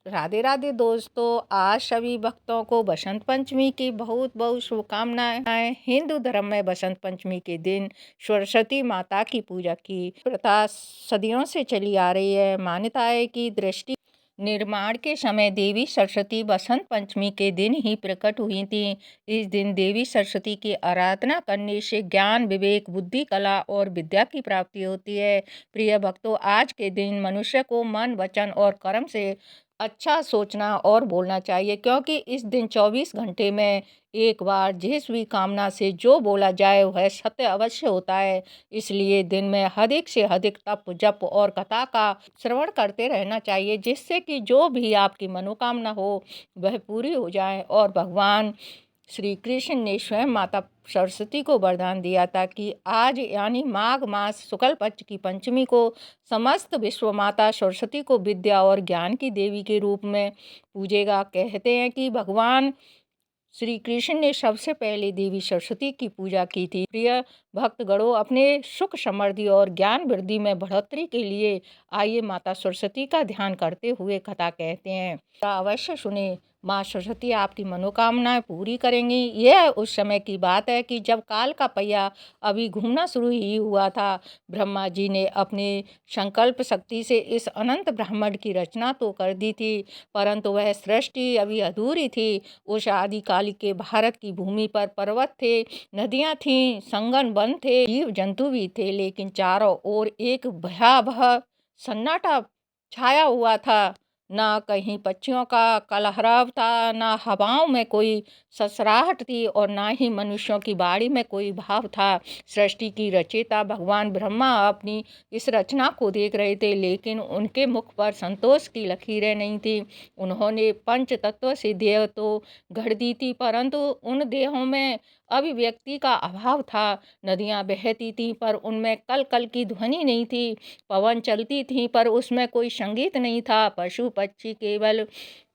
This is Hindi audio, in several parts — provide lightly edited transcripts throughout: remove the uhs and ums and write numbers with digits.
राधे राधे दोस्तों, आज सभी भक्तों को बसंत पंचमी की बहुत बहुत शुभकामनाएं। हिंदू धर्म में बसंत पंचमी के दिन सरस्वती माता की पूजा की प्रथा सदियों से चली आ रही है। मान्यता है कि दृष्टि निर्माण के समय देवी सरस्वती बसंत पंचमी के दिन ही प्रकट हुई थी। इस दिन देवी सरस्वती की आराधना करने से ज्ञान, विवेक, बुद्धि, कला और विद्या की प्राप्ति होती है। प्रिय भक्तों, आज के दिन मनुष्य को मन, वचन और कर्म से अच्छा सोचना और बोलना चाहिए, क्योंकि इस दिन 24 घंटे में एक बार जिस भी कामना से जो बोला जाए वह सत्य अवश्य होता है। इसलिए दिन में अधिक से अधिक तप, जप और कथा का श्रवण करते रहना चाहिए, जिससे कि जो भी आपकी मनोकामना हो वह पूरी हो जाए। और भगवान श्री कृष्ण ने स्वयं माता सरस्वती को वरदान दिया था कि आज यानी माघ मास शुक्ल पक्ष की पंचमी को समस्त विश्व माता सरस्वती को विद्या और ज्ञान की देवी के रूप में पूजेगा। कहते हैं कि भगवान श्री कृष्ण ने सबसे पहले देवी सरस्वती की पूजा की थी। प्रिय भक्तगणों, अपने सुख, समृद्धि और ज्ञान वृद्धि में बढ़ोतरी के लिए आइए माता सरस्वती का ध्यान करते हुए कथा कहते हैं। अवश्य सुने, माँ सरस्वती आपकी मनोकामनाएं पूरी करेंगी। यह उस समय की बात है कि जब काल का पहिया अभी घूमना शुरू ही हुआ था। ब्रह्मा जी ने अपने संकल्प शक्ति से इस अनंत ब्रह्मांड की रचना तो कर दी थी, परंतु वह सृष्टि अभी अधूरी थी। उस आदिकाल के भारत की भूमि पर पर्वत थे, नदियां थीं, संगन वन थे, जीव जंतु भी थे, लेकिन चारों ओर एक भयावह सन्नाटा छाया हुआ था। ना कहीं पक्षियों का कलरव था, ना हवाओं में कोई ससराहट थी और ना ही मनुष्यों की बाड़ी में कोई भाव था। सृष्टि की रचयिता भगवान ब्रह्मा अपनी इस रचना को देख रहे थे, लेकिन उनके मुख पर संतोष की लकीरें नहीं थी। उन्होंने पंच तत्व से देह तो गढ़ दी थी, परंतु उन देहों में अभिव्यक्ति का अभाव था। नदियां बहती थीं पर उनमें कल कल की ध्वनि नहीं थी। पवन चलती थी पर उसमें कोई संगीत नहीं था। पशु पक्षी केवल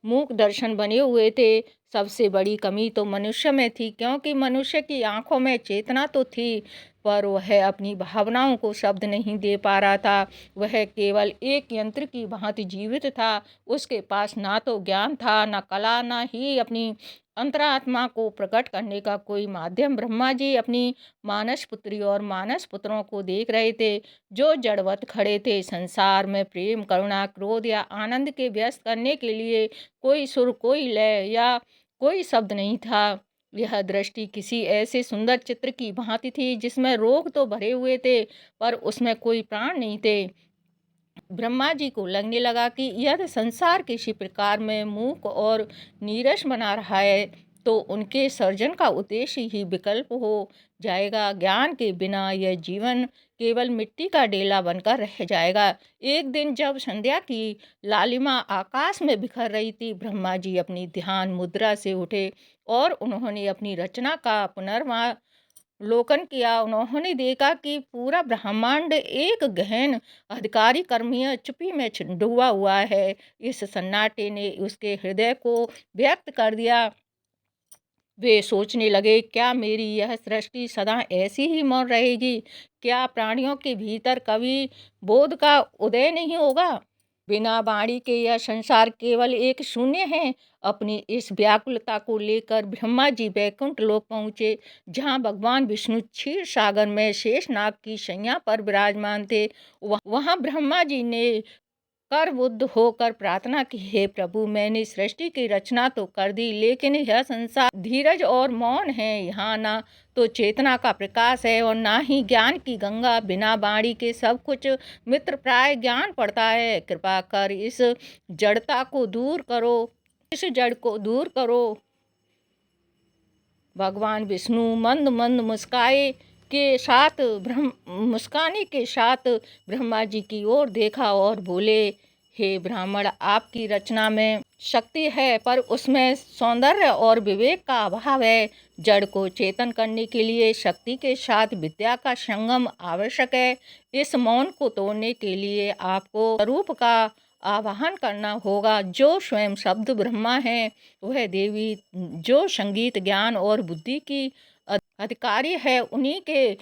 मूक दर्शन बने हुए थे। सबसे बड़ी कमी तो मनुष्य में थी, क्योंकि मनुष्य की आंखों में चेतना तो थी, पर वह अपनी भावनाओं को शब्द नहीं दे पा रहा था। वह केवल एक यंत्र की भांति जीवित था। उसके पास ना तो ज्ञान था, ना कला, ना ही अपनी अंतरात्मा को प्रकट करने का कोई माध्यम। ब्रह्मा जी अपनी मानस पुत्री और मानस पुत्रों को देख रहे थे, जो जड़वत खड़े थे। संसार में प्रेम, करुणा, क्रोध या आनंद के व्यस्त करने के लिए कोई सुर, कोई लय या कोई शब्द नहीं था। यह दृष्टि किसी ऐसे सुंदर चित्र की भांति थी जिसमें रोग तो भरे हुए थे, पर उसमें कोई प्राण नहीं थे। ब्रह्मा जी को लगने लगा कि यदि संसार किसी प्रकार में मूक और नीरस बना रहा है, तो उनके सर्जन का उद्देश्य ही विकल्प हो जाएगा। ज्ञान के बिना यह जीवन केवल मिट्टी का डेला बनकर रह जाएगा। एक दिन जब संध्या की लालिमा आकाश में बिखर रही थी, ब्रह्मा जी अपनी ध्यान मुद्रा से उठे और उन्होंने अपनी रचना का लोकन किया। उन्होंने देखा कि पूरा ब्रह्मांड एक गहन अधिकारी कर्मीय चुप्पी में डूबा हुआ है। इस सन्नाटे ने उसके हृदय को व्यक्त कर दिया। वे सोचने लगे, क्या मेरी यह सृष्टि सदा ऐसी ही मौन रहेगी? क्या प्राणियों के भीतर कभी बोध का उदय नहीं होगा? बिना वाणी के यह संसार केवल एक शून्य है। अपनी इस व्याकुलता को लेकर ब्रह्मा जी बैकुंठ लोक पहुँचे, जहाँ भगवान विष्णु क्षीर सागर में शेषनाग की शैया पर विराजमान थे। वहाँ ब्रह्मा जी ने कर बुद्ध होकर प्रार्थना की, हे प्रभु, मैंने सृष्टि की रचना तो कर दी, लेकिन यह संसार धीरज और मौन है। यहाँ ना तो चेतना का प्रकाश है और ना ही ज्ञान की गंगा। बिना वाणी के सब कुछ मित्र प्राय ज्ञान पड़ता है। कृपा कर इस जड़ता को दूर करो, इस जड़ को दूर करो। भगवान विष्णु मंद मंद मुस्काने के साथ ब्रह्मा जी की ओर देखा और बोले, हे ब्राह्मण, आपकी रचना में शक्ति है, पर उसमें सौंदर्य और विवेक का अभाव है। जड़ को चेतन करने के लिए शक्ति के साथ विद्या का संगम आवश्यक है। इस मौन को तोड़ने के लिए आपको स्वरूप का आवाहन करना होगा, जो स्वयं शब्द ब्रह्मा है। वह देवी जो संगीत, ज्ञान और बुद्धि की अधिकारी है, उन्हीं के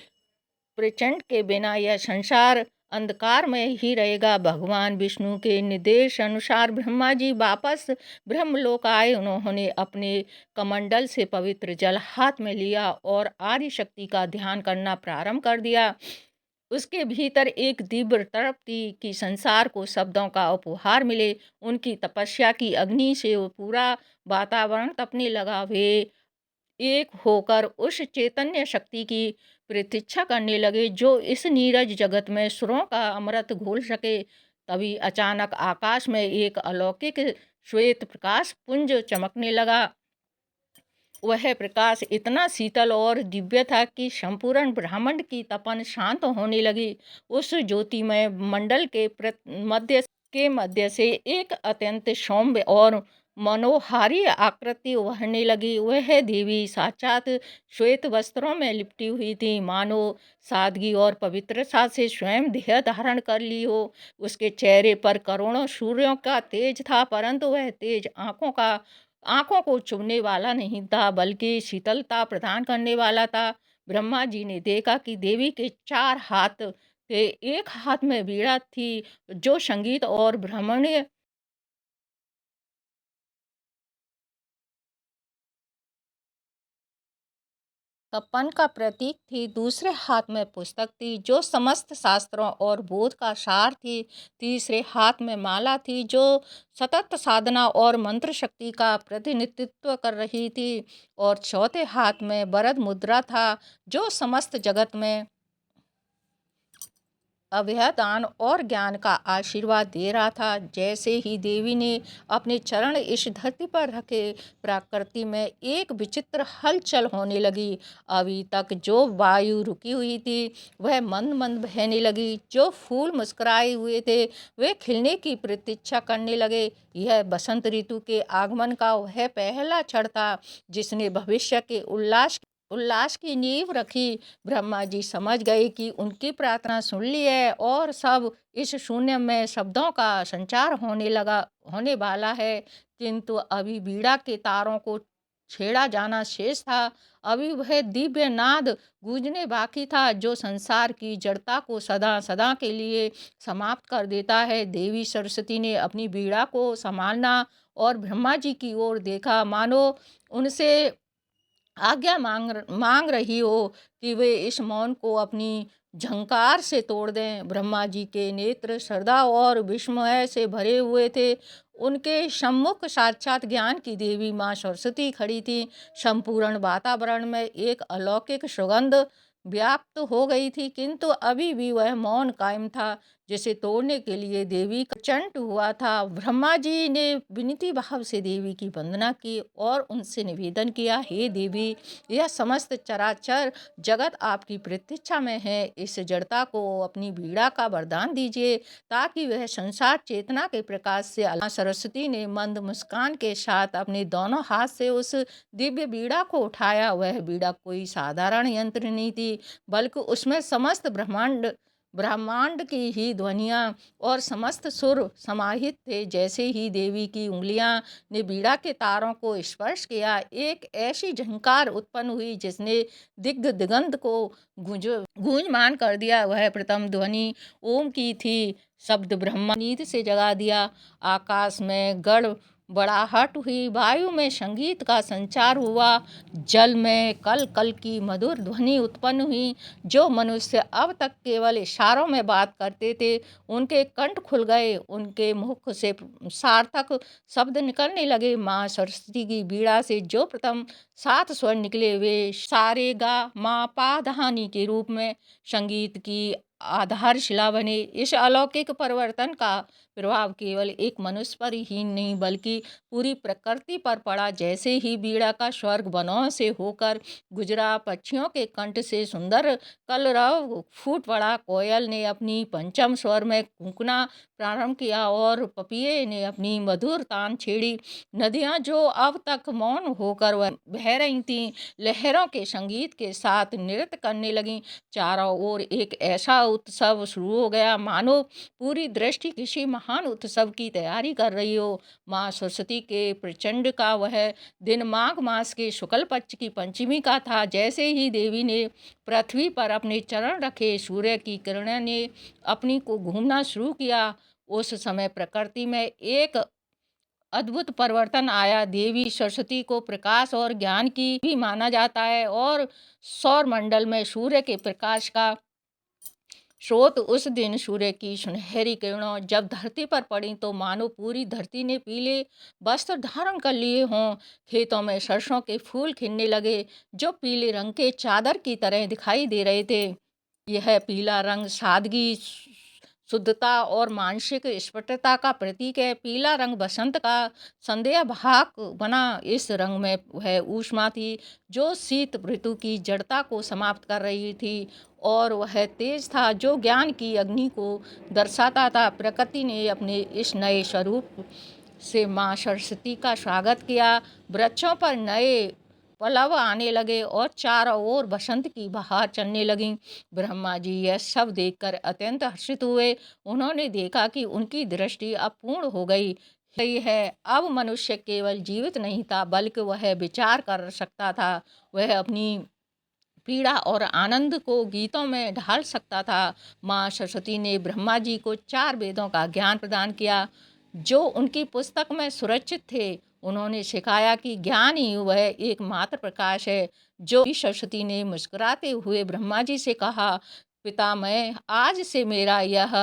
प्रचंड के बिना यह संसार अंधकार में ही रहेगा। भगवान विष्णु के निर्देश अनुसार ब्रह्मा जी वापस ब्रह्मलोक आए। उन्होंने अपने कमंडल से पवित्र जल हाथ में लिया और आदि शक्ति का ध्यान करना प्रारंभ कर दिया। उसके भीतर एक दिव्य तृप्ति कि संसार को शब्दों का उपहार मिले। उनकी तपस्या की अग्नि से वो पूरा वातावरण तपने लगा। वे एक होकर उस चैतन्य शक्ति की प्रतीक्षा करने लगे जो इस नीरज जगत में सुरों का अमृत घोल सके। तभी अचानक आकाश में एक अलौकिक श्वेत प्रकाश पुंज चमकने लगा। वह प्रकाश इतना शीतल और दिव्य था कि संपूर्ण ब्रह्मांड की तपन शांत होने लगी। उस ज्योतिमय मंडल के मध्य से एक अत्यंत सौम्य और मनोहारी आकृति उभरने लगी। वह देवी साक्षात श्वेत वस्त्रों में लिपटी हुई थी, मानो सादगी और पवित्रता से स्वयं देह धारण कर ली हो। उसके चेहरे पर करोड़ों सूर्यों का तेज था, परंतु वह तेज आंखों को चुभने वाला नहीं था, बल्कि शीतलता प्रदान करने वाला था। ब्रह्मा जी ने देखा कि देवी के 4 हाथ थे। एक हाथ में वीणा थी जो संगीत और ब्रह्मण्य तपन का प्रतीक थी। दूसरे हाथ में पुस्तक थी जो समस्त शास्त्रों और बोध का सार थी। तीसरे हाथ में माला थी जो सतत साधना और मंत्र शक्ति का प्रतिनिधित्व कर रही थी। और चौथे हाथ में वरद मुद्रा था जो समस्त जगत में अभय दान और ज्ञान का आशीर्वाद दे रहा था। जैसे ही देवी ने अपने चरण इस धरती पर रखे, प्रकृति में एक विचित्र हलचल होने लगी। अभी तक जो वायु रुकी हुई थी वह मंद मंद बहने लगी। जो फूल मुस्कुराए हुए थे वे खिलने की प्रतीक्षा करने लगे। यह बसंत ऋतु के आगमन का वह पहला क्षण था जिसने भविष्य के उल्लास की नींव रखी। ब्रह्मा जी समझ गए कि उनकी प्रार्थना सुन ली है और सब इस शून्य में शब्दों का संचार होने वाला है। किंतु अभी बीड़ा के तारों को छेड़ा जाना शेष था। अभी वह दिव्य नाद गूंजने बाकी था जो संसार की जड़ता को सदा सदा के लिए समाप्त कर देता है। देवी सरस्वती ने अपनी बीड़ा को संभालना और ब्रह्मा जी की ओर देखा, मानो उनसे आज्ञा मांग रही हो कि वे इस मौन को अपनी झंकार से तोड़ दें। ब्रह्मा जी के नेत्र श्रद्धा और विस्मय से भरे हुए थे। उनके सम्मुख साक्षात ज्ञान की देवी माँ सरस्वती खड़ी थी। संपूर्ण वातावरण में एक अलौकिक सुगंध व्याप्त हो गई थी, किंतु अभी भी वह मौन कायम था जिसे तोड़ने के लिए देवी का चंट हुआ था। ब्रह्मा जी ने विनती भाव से देवी की वंदना की और उनसे निवेदन किया, हे देवी, यह समस्त चराचर जगत आपकी प्रतीक्षा में है। इस जड़ता को अपनी बीड़ा का वरदान दीजिए ताकि वह संसार चेतना के प्रकाश से सरस्वती ने मंद मुस्कान के साथ अपने दोनों हाथ से उस दिव्य बीड़ा को उठाया। वह बीड़ा कोई साधारण यंत्र नहीं थी, बल्कि उसमें समस्त ब्रह्मांड की ही ध्वनियाँ और समस्त सुर समाहित थे। जैसे ही देवी की उंगलियां ने बीड़ा के तारों को स्पर्श किया, एक ऐसी झंकार उत्पन्न हुई जिसने दिगंत को गूंजमान कर दिया। वह प्रथम ध्वनि ओम की थी। शब्द ब्रह्मा नींद से जगा दिया। आकाश में गड़बड़ाहट हुई, वायु में संगीत का संचार हुआ, जल में कल कल की मधुर ध्वनि उत्पन्न हुई। जो मनुष्य अब तक केवल इशारों में बात करते थे उनके कंठ खुल गए, उनके मुख से सार्थक शब्द निकलने लगे। माँ सरस्वती की बीड़ा से जो प्रथम 7 स्वर निकले वे सारे गा मा पा धानी के रूप में संगीत की आधारशिला बने। इस अलौकिक परिवर्तन का प्रभाव केवल एक मनुष्य पर ही नहीं बल्कि पूरी प्रकृति पर पड़ा। जैसे ही बीड़ा का स्वर्ग वनों से होकर गुजरा, पक्षियों के कंठ से सुंदर कलरव फूट पड़ा। कोयल ने अपनी पंचम स्वर में कूकना प्रारंभ किया और पपीहे ने अपनी मधुर तान छेड़ी। नदियां जो अब तक मौन होकर बह रही थीं, लहरों के संगीत के साथ नृत्य करने लगीं। चारों ओर एक ऐसा उत्सव शुरू हो गया, मानो पूरी दृष्टि किसी महान उत्सव की तैयारी कर रही हो। माँ सरस्वती के प्रचंड का वह दिन माघ मास के शुक्ल पक्ष की पंचमी का था। जैसे ही देवी ने पृथ्वी पर अपने चरण रखे, सूर्य की किरणें ने अपनी को घूमना शुरू किया। उस समय प्रकृति में एक अद्भुत परिवर्तन आया। देवी सरस्वती को प्रकाश और ज्ञान की भी माना जाता है और सौर मंडल में सूर्य के प्रकाश का स्रोत उस दिन सूर्य की सुनहरी किरणों जब धरती पर पड़ी तो मानो पूरी धरती ने पीले वस्त्र धारण कर लिए हों। खेतों में सरसों के फूल खिलने लगे जो पीले रंग के चादर की तरह दिखाई दे रहे थे। यह पीला रंग सादगी, शुद्धता और मानसिक स्फुटता का प्रतीक है। पीला रंग बसंत का संदेह भाग बना। इस रंग में वह ऊष्मा थी जो शीत ऋतु की जड़ता को समाप्त कर रही थी और वह तेज था जो ज्ञान की अग्नि को दर्शाता था। प्रकृति ने अपने इस नए स्वरूप से माँ सरस्वती का स्वागत किया। वृक्षों पर नए पल्लव आने लगे और चारों ओर बसंत की बहार चलने लगी। ब्रह्मा जी यह सब देखकर अत्यंत हर्षित हुए। उन्होंने देखा कि उनकी दृष्टि अब पूर्ण हो गई है। अब मनुष्य केवल जीवित नहीं था बल्कि वह विचार कर सकता था। वह अपनी पीड़ा और आनंद को गीतों में ढाल सकता था। माँ सरस्वती ने ब्रह्मा जी को 4 वेदों का ज्ञान प्रदान किया जो उनकी पुस्तक में सुरक्षित थे। उन्होंने सिखाया कि ज्ञान ही वह एकमात्र प्रकाश है। जो सरस्वती ने मुस्कुराते हुए ब्रह्मा जी से कहा, पितामह, आज से मेरा यह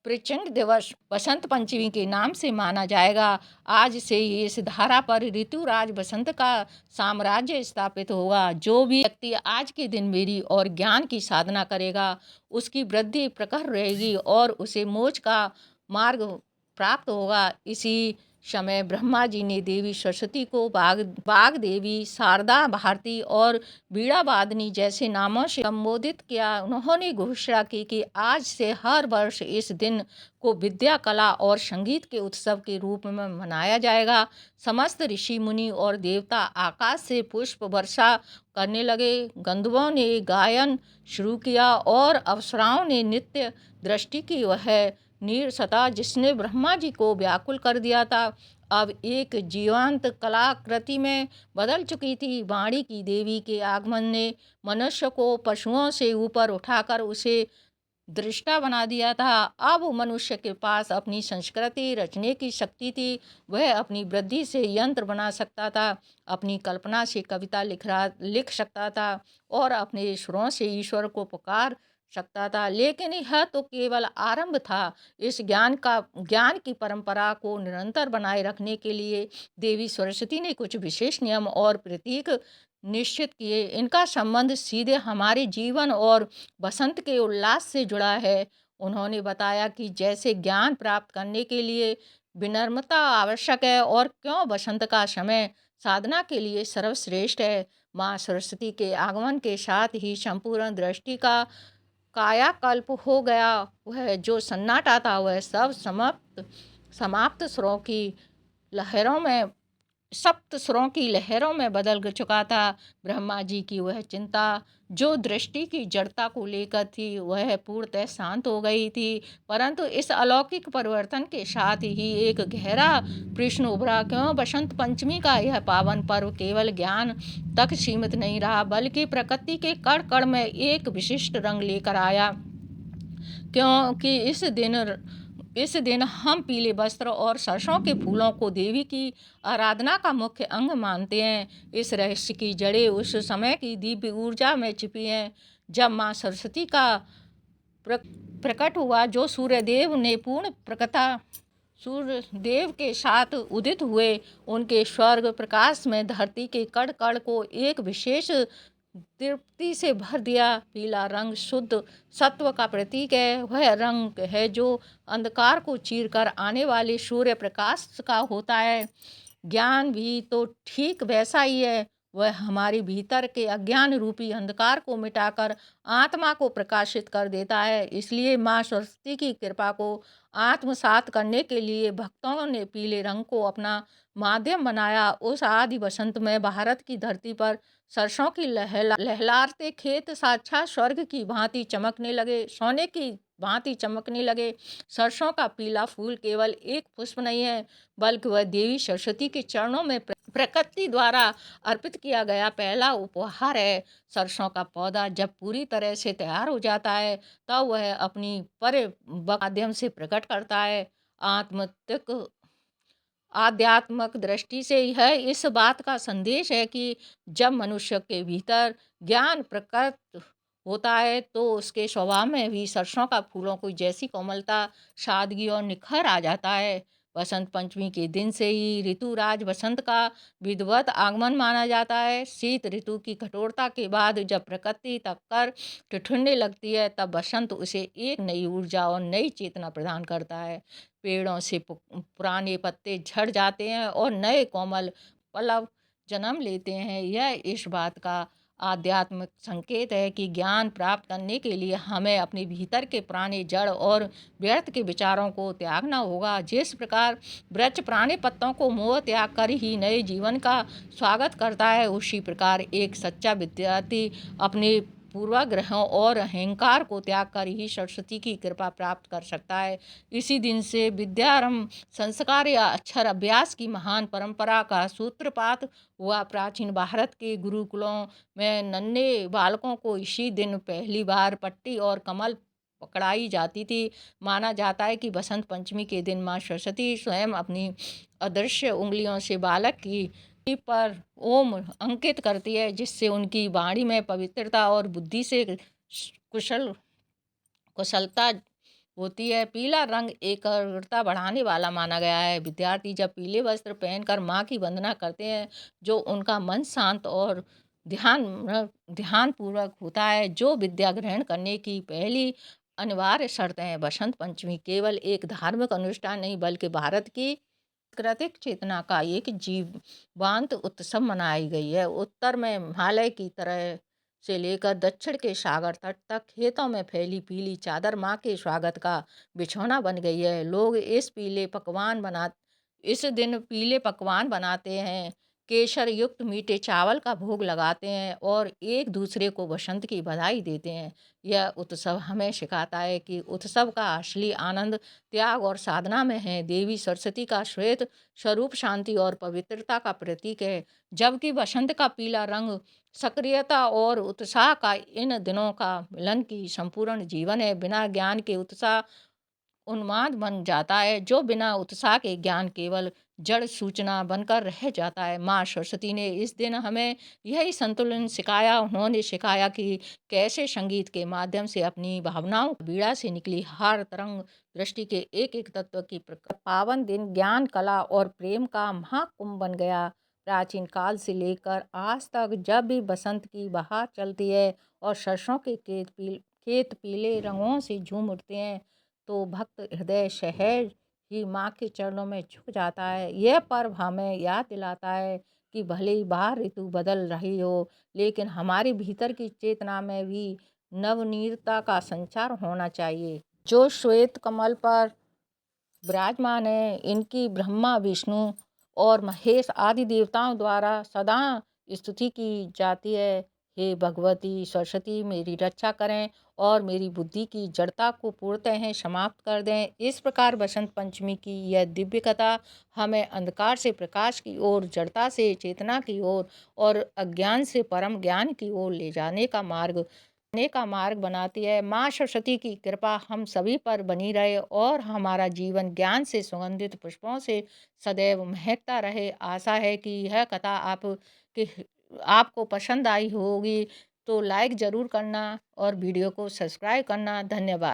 प्रचंड दिवस बसंत पंचमी के नाम से माना जाएगा। आज से ही इस धारा पर ऋतुराज बसंत का साम्राज्य स्थापित होगा। जो भी व्यक्ति आज के दिन मेरी और ज्ञान की साधना करेगा उसकी वृद्धि प्रखर रहेगी और उसे मोक्ष का मार्ग प्राप्त होगा। इसी समय ब्रह्मा जी ने देवी सरस्वती को बाग देवी, शारदा, भारती और वीणा वादनी जैसे नामों से संबोधित किया। उन्होंने घोषणा की कि आज से हर वर्ष इस दिन को विद्या, कला और संगीत के उत्सव के रूप में मनाया जाएगा। समस्त ऋषि मुनि और देवता आकाश से पुष्प वर्षा करने लगे। गंधर्वों ने गायन शुरू किया और अप्सराओं ने नृत्य दृष्टि की। वह नीरसता जिसने ब्रह्मा जी को व्याकुल कर दिया था अब एक जीवंत कलाकृति में बदल चुकी थी। वाणी की देवी के आगमन ने मनुष्य को पशुओं से ऊपर उठाकर उसे दृष्टा बना दिया था। अब मनुष्य के पास अपनी संस्कृति रचने की शक्ति थी। वह अपनी बुद्धि से यंत्र बना सकता था, अपनी कल्पना से कविता लिख सकता था और अपने सुरों से ईश्वर को पुकार सकता था। लेकिन यह तो केवल आरंभ था। इस ज्ञान की परंपरा को निरंतर बनाए रखने के लिए देवी सरस्वती ने कुछ विशेष नियम और प्रतीक निश्चित किए। इनका संबंध सीधे हमारे जीवन और बसंत के उल्लास से जुड़ा है। उन्होंने बताया कि जैसे ज्ञान प्राप्त करने के लिए विनम्रता आवश्यक है और क्यों बसंत का समय साधना के लिए सर्वश्रेष्ठ है। माँ सरस्वती के आगमन के साथ ही संपूर्ण दृष्टि का कायाकल्प हो गया। वह जो सन्नाटा था वह सब समाप्त स्वरों की लहरों में सप्त स्वरों की लहरों में बदल चुका था। ब्रह्मा जी की वह चिंता जो दृष्टि की जड़ता को लेकर थी वह पूर्णतः शांत हो गई थी। परंतु इस अलौकिक परिवर्तन के साथ ही एक गहरा प्रश्न उभरा, क्यों बसंत पंचमी का यह पावन पर्व केवल ज्ञान तक सीमित नहीं रहा बल्कि प्रकृति के कण कण में एक विशिष्ट रंग लेकर आया। क्योंकि इस दिन हम पीले वस्त्र और सरसों के फूलों को देवी की आराधना का मुख्य अंग मानते हैं। इस रहस्य की जड़ें उस समय की दिव्य ऊर्जा में छिपी हैं जब माँ सरस्वती का प्रकट हुआ, जो सूर्यदेव ने पूर्ण प्रकटा सूर्यदेव के साथ उदित हुए। उनके स्वर्ग प्रकाश में धरती के कण कण को एक विशेष तृप्ति से भर दिया। पीला रंग शुद्ध सत्व का प्रतीक है। वह रंग है जो अंधकार को चीरकर आने वाले सूर्य प्रकाश का होता है। ज्ञान भी तो ठीक वैसा ही है। वह हमारे भीतर के अज्ञान रूपी अंधकार को मिटाकर आत्मा को प्रकाशित कर देता है। इसलिए माँ सरस्वती की कृपा को आत्मसात करने के लिए भक्तों ने पीले रंग को अपना माध्यम बनाया। उस आदि बसंत में भारत की धरती पर सरसों की लहलाते खेत साक्षात स्वर्ग की भांति चमकने लगे, सोने की भांति चमकने लगे। सरसों का पीला फूल केवल एक पुष्प नहीं है, बल्कि वह देवी सरस्वती के चरणों में प्रकृति द्वारा अर्पित किया गया पहला उपहार है। सरसों का पौधा जब पूरी तरह से तैयार हो जाता है, तब वह अपनी माध्यम से प्रकट करता है। आत्मतिक आध्यात्मक दृष्टि से यह इस बात का संदेश है कि जब मनुष्य के भीतर ज्ञान प्रकट होता है, तो उसके स्वभाव में भी सरसों का फूलों को जैसी कोमलता, सादगी और निखर आ जाता है। बसंत पंचमी के दिन से ही ऋतुराज बसंत का विधिवत आगमन माना जाता है। शीत ऋतु की कठोरता के बाद जब प्रकृति तक कर ठिठुरने लगती है, तब बसंत उसे एक नई ऊर्जा और नई चेतना प्रदान करता है। पेड़ों से पुराने पत्ते झड़ जाते हैं और नए कोमल पल्लव जन्म लेते हैं। यह इस बात का आध्यात्मिक संकेत है कि ज्ञान प्राप्त करने के लिए हमें अपने भीतर के पुराने जड़ और व्यर्थ के विचारों को त्यागना होगा। जिस प्रकार वृक्ष पुराने पत्तों को मोह त्याग कर ही नए जीवन का स्वागत करता है, उसी प्रकार एक सच्चा विद्यार्थी अपने पूर्वाग्रहों और अहंकार को त्याग कर ही सरस्वती की कृपा प्राप्त कर सकता है। इसी दिन से विद्यारंभ संस्कार या अक्षर अभ्यास की महान परंपरा का सूत्रपात हुआ। प्राचीन भारत के गुरुकुलों में नन्हे बालकों को इसी दिन पहली बार पट्टी और कमल पकड़ाई जाती थी। माना जाता है कि बसंत पंचमी के दिन माँ सरस्वती स्वयं अपनी अदृश्य उंगलियों से बालक की पर ओम अंकित करती है, जिससे उनकी वाणी में पवित्रता और बुद्धि से कुशलता होती है। पीला रंग एकाग्रता बढ़ाने वाला माना गया है। विद्यार्थी जब पीले वस्त्र पहनकर माँ की वंदना करते हैं, जो उनका मन शांत और ध्यानपूर्वक होता है, जो विद्या ग्रहण करने की पहली अनिवार्य शर्त है। बसंत पंचमी केवल एक धार्मिक अनुष्ठान नहीं, बल्कि भारत की सांस्कृतिक चेतना का एक जीवंत उत्सव मनाई गई है। उत्तर में हिमालय की तरह से लेकर दक्षिण के सागर तट तक खेतों में फैली पीली चादर माँ के स्वागत का बिछौना बन गई है। लोग इस दिन पीले पकवान बनाते हैं, केसर युक्त मीठे चावल का भोग लगाते हैं और एक दूसरे को बसंत की बधाई देते हैं। यह उत्सव हमें सिखाता है कि उत्सव का असली आनंद त्याग और साधना में है। देवी सरस्वती का श्वेत स्वरूप शांति और पवित्रता का प्रतीक है, जबकि बसंत का पीला रंग सक्रियता और उत्साह का इन दिनों का मिलन की संपूर्ण जीवन है। बिना ज्ञान के उत्साह उन्माद बन जाता है, जो बिना उत्साह के ज्ञान केवल जड़ सूचना बनकर रह जाता है। माँ सरस्वती ने इस दिन हमें यही संतुलन सिखाया। उन्होंने सिखाया कि कैसे संगीत के माध्यम से अपनी भावनाओं बीड़ा से निकली हर तरंग दृष्टि के एक एक तत्व की पावन दिन ज्ञान, कला और प्रेम का महाकुंभ बन गया। प्राचीन काल से लेकर आज तक जब भी बसंत की बहार चलती है और सरसों के खेत पीले रंगों से झूम उठते हैं, तो भक्त हृदय सहज ही माँ के चरणों में झुक जाता है। यह पर्व हमें याद दिलाता है कि भले ही बाहर ऋतु बदल रही हो, लेकिन हमारे भीतर की चेतना में भी नवनीरता का संचार होना चाहिए। जो श्वेत कमल पर विराजमान है, इनकी ब्रह्मा, विष्णु और महेश आदि देवताओं द्वारा सदा स्तुति की जाती है। हे भगवती सरस्वती, मेरी रक्षा करें और मेरी बुद्धि की जड़ता को पूर्णतः समाप्त कर दें। इस प्रकार बसंत पंचमी की यह दिव्य कथा हमें अंधकार से प्रकाश की ओर, जड़ता से चेतना की ओर और अज्ञान से परम ज्ञान की ओर ले जाने का मार्ग बनाती है। माँ सरस्वती की कृपा हम सभी पर बनी रहे और हमारा जीवन ज्ञान से सुगंधित पुष्पों से सदैव महकता रहे। आशा है कि यह कथा आपको पसंद आई होगी, तो लाइक ज़रूर करना और वीडियो को सब्सक्राइब करना। धन्यवाद।